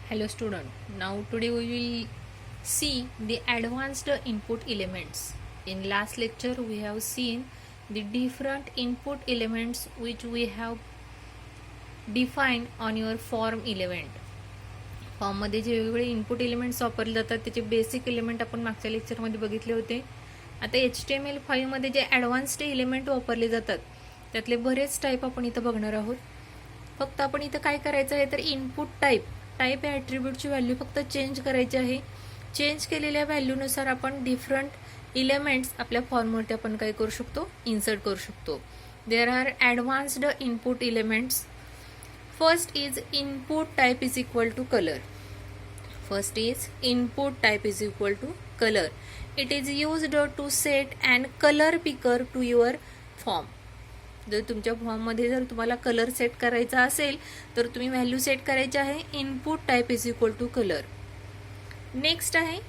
Hello student, now today we will see the advanced input elements. In last lecture we have seen the different input elements which we have defined on your form element. फॉर्ममध्ये जे वेगवेगळे input elements वापरले जातात त्याचे basic element आपण मागच्या लेक्चरमध्ये बघितले होते. आता HTML5 मध्ये जे ॲडव्हान्स्ड एलिमेंट वापरले जातात त्यातले बरेच टाईप आपण इथं बघणार आहोत. फक्त आपण इथं काय करायचं आहे तर इनपुट टाईप या ॲट्रिब्यूटची व्हॅल्यू फक्त चेंज करायची आहे. चेंज केलेल्या व्हॅल्यूनुसार आपण डिफरंट एलिमेंट्स आपल्या फॉर्मवरती आपण काय करू शकतो, इन्सर्ट करू शकतो. There are advanced input elements. First is input type is equal to color. First is input type is equal to color. It is used to set an color picker to your form. जर तुमच्या फॉर्ममध्ये जर तुम्हाला colour set करायचा असेल तर तुम्ही value set करायची आहे input type is equal to colour. Next आहे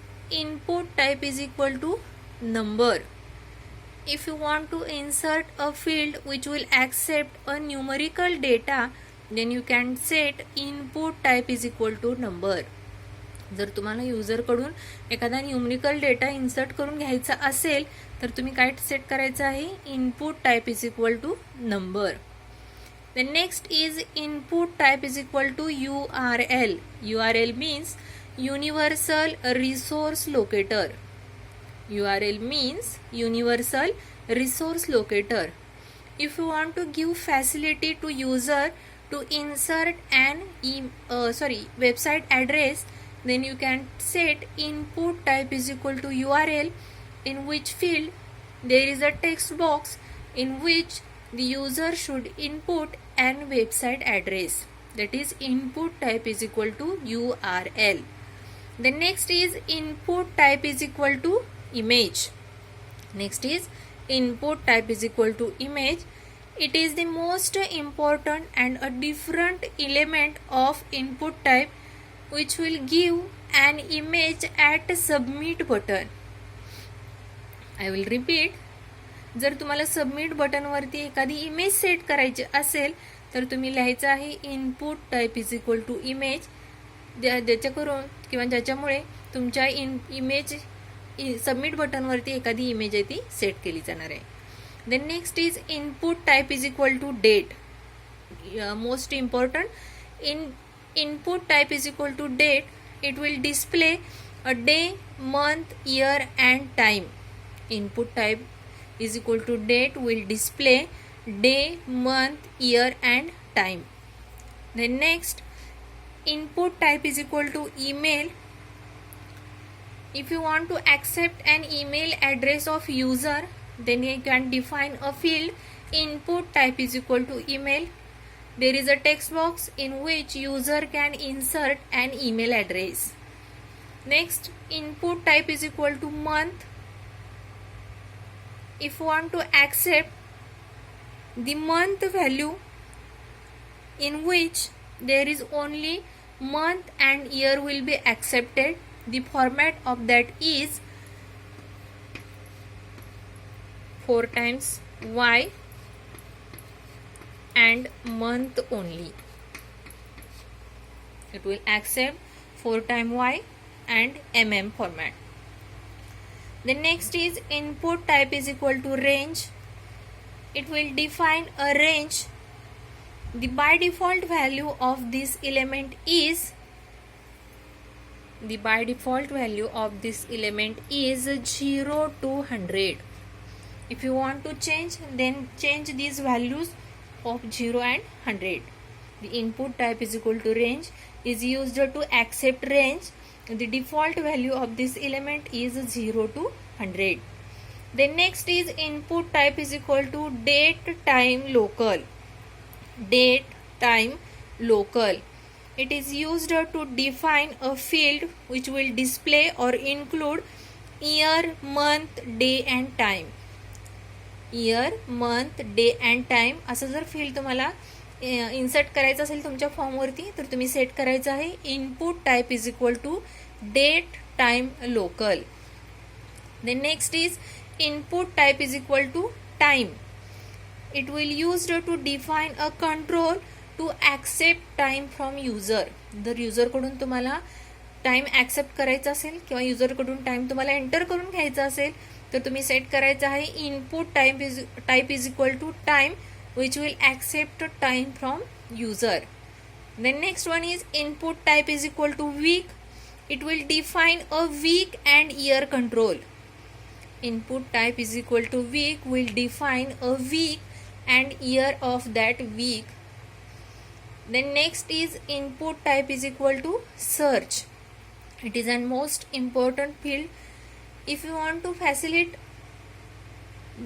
input type is equal to number. If you want to insert a field which will accept a numerical data, then you can set input type is equal to number. जर तुम्हाला युजरकडून एखादा numerical data insert करून घ्यायचा असेल तर तुम्ही काय set करायचं आहे, input type is equal to number. The next is input type is equal to URL. URL means universal resource locator. URL means universal resource locator. If you want to give facility to user to insert an website address, then you can set input type is equal to URL, in which field there is a text box in which the user should input an website address. That is input type is equal to URL. The next is input type is equal to image. Next is input type is equal to image. It is the most important and a different element of input type which will give an image at submit button. I will repeat. जर तुम्हाला submit बटनवरती एखादी image set करायची असेल तर तुम्ही लिहायचं आहे input type is equal to image. ज्याच्याकरून किंवा ज्याच्यामुळे तुमच्या इमेज सबमिट बटनवरती एखादी इमेज आहे ती सेट केली जाणार आहे. Then next is input type is equal to date. Most important, input type is equal to date. It will display a day, month, year and time. Input type is equal to date will display day, month, year and time. Then next input type is equal to email. If you want to accept an email address of user, then you can define a field input type is equal to email. There is a text box in which user can insert an email address. Next, input type is equal to month. If you want to accept the month value in which there is only month and year will be accepted, the format of that is 4 times y and month only. It will accept 4 times y and format. The next is input type is equal to range. It will define a range. The by default value of this element is 0 to 100. If you want to change, then change these values of 0 and 100. The input type is equal to range is used to accept range. The default value of this element is 0 to 100. The next is input type is equal to date, time, local. Date, time, local. It is used to define a field which will display or include year, month, day and time. Year, month, day and time असं जर field तुम्हाला insert करायचं असेल तुमच्या फॉर्मवरती तर तुम्ही set करायचं आहे input type is equal to date, time, local. Then next is input type is equal to time. It will used to define a control to accept time from user. जर युजरकडून तुम्हाला टाईम ॲक्सेप्ट करायचा असेल किंवा युजरकडून time तुम्हाला enter करून घ्यायचा असेल तर तुम्ही सेट करायचं आहे input type is equal to time which will accept time from user. Then next one is input type is equal to week. It will define a week and year control. Input type is equal to week will define a week and year of that week. Then next is input type is equal to search. It is a most important field. If you want to facilitate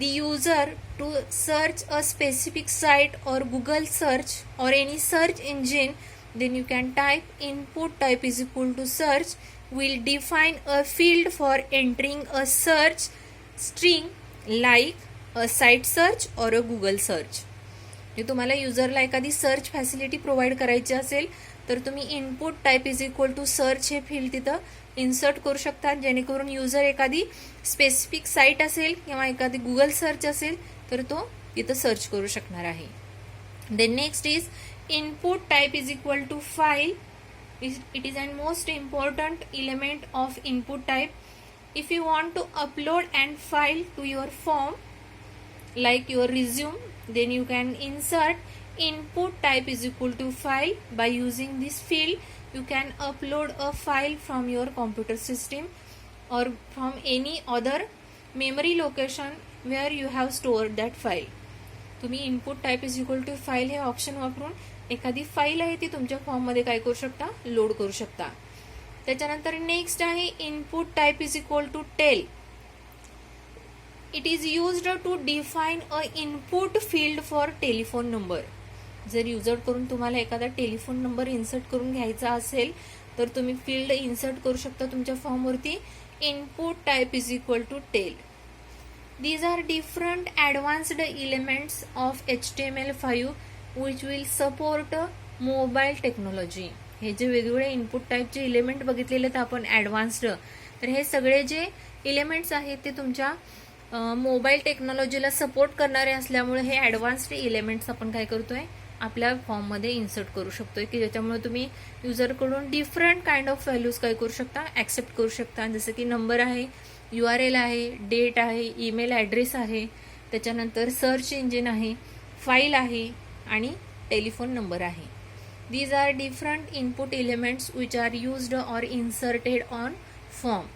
the user to search a specific site or Google search or any search engine, then you can type input type is equal to search will define a field for entering a search string like a site search or a Google search. जे तुम्हाला युजरला एखादी search facility provide करायची असेल तर तुम्ही input type is equal to search हे field तिथं insert करू शकता, जेणेकरून युजर एखादी स्पेसिफिक साईट असेल किंवा एखादी गुगल सर्च असेल तर तो तिथं सर्च करू शकणार आहे. Then next is input type is equal to file. It is an most important element of input type. If you want to upload and file to your form like your resume, then you can insert input type is equal to file. By using this field you can upload a file from your computer system or from any other memory location where you have stored that file. तुम्ही input type is equal to file हे option वापरून एखादी file आहे ती तुमच्या form मध्ये काय करू शकता, लोड करू शकता. त्याच्यानंतर नेक्स्ट आहे input type is equal to tel. It is used to define a input field for telephone number. जर युजर करून तुम्हाला एखादा टेलिफोन नंबर इन्सर्ट करून घ्यायचा असेल तर तुम्ही फील्ड इन्सर्ट करू शकता तुमच्या फॉर्मवरती input type is equal to tel. These are different advanced elements of HTML5 which will support mobile technology. हे जे वेगवेगळे इनपुट टाईपचे इलेमेंट बघितलेले आहेत आपण ॲडव्हान्स्ड, तर हे सगळे जे इलेमेंट्स आहेत ते तुमच्या मोबाईल टेक्नॉलॉजीला सपोर्ट करणारे असल्यामुळे हे ॲडव्हान्स्ड एलिमेंट्स आपण काय करतोय आपल्या फॉर्ममध्ये इन्सर्ट करू शकतोय की ज्याच्यामुळे तुम्ही युजरकडून डिफरंट काइंड ऑफ व्हॅल्यूज काय करू शकता, ॲक्सेप्ट करू शकता. जसं की नंबर आहे, URL आहे, डेट आहे, ईमेल ॲड्रेस आहे, त्याच्यानंतर सर्च इंजिन आहे, फाईल आहे आणि टेलिफोन नंबर आहे. These are different input elements which are used or inserted on form.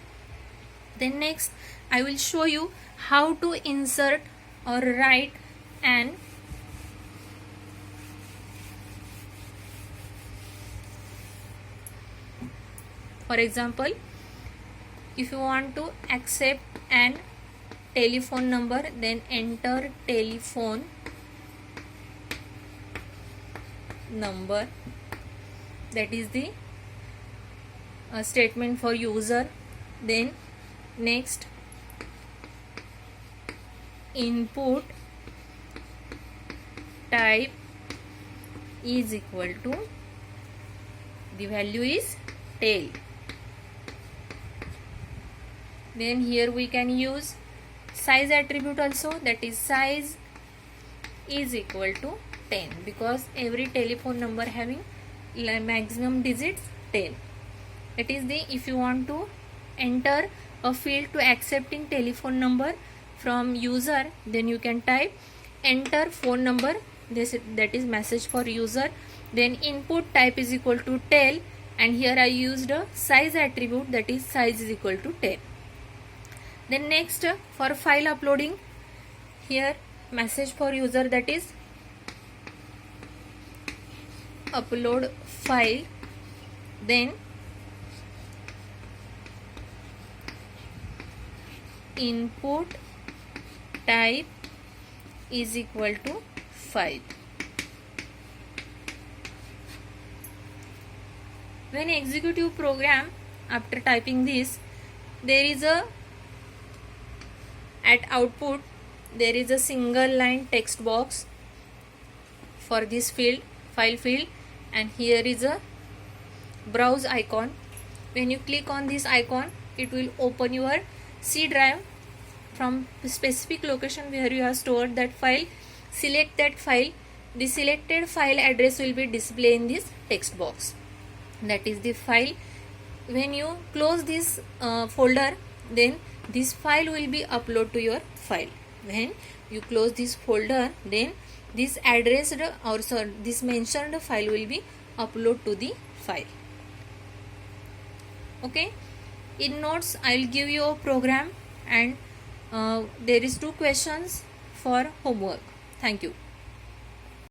Then next I will show you how to insert or write an for example, if you want to accept an telephone number, then enter telephone number. That is the statement for user. Then next input type is equal to the value is tail. Then here we can use size attribute also, that is size is equal to 10 because every telephone number having maximum digits 10. That is the, if you want to enter a field to accepting telephone number from user, then you can type enter phone number, that is message for user. Then input type is equal to tail, and here I used a size attribute, that is size is equal to 10. Then next for file uploading, here message for user, that is upload file. Then input type is equal to file. When execute your program, after typing this, there is a at output there is a single line text box for this field, file field, and here is a browse icon. When you click on this icon, it will open your C drive from specific location where you have stored that file. Select that file the selected file address will be displayed in this text box. That is the file. When you close this folder, then this file will be uploaded to your file. When you close this folder, then this addressed or this mentioned file will be uploaded to the file. Okay. In notes, I will give you a program, and there is 2 questions for homework. Thank you.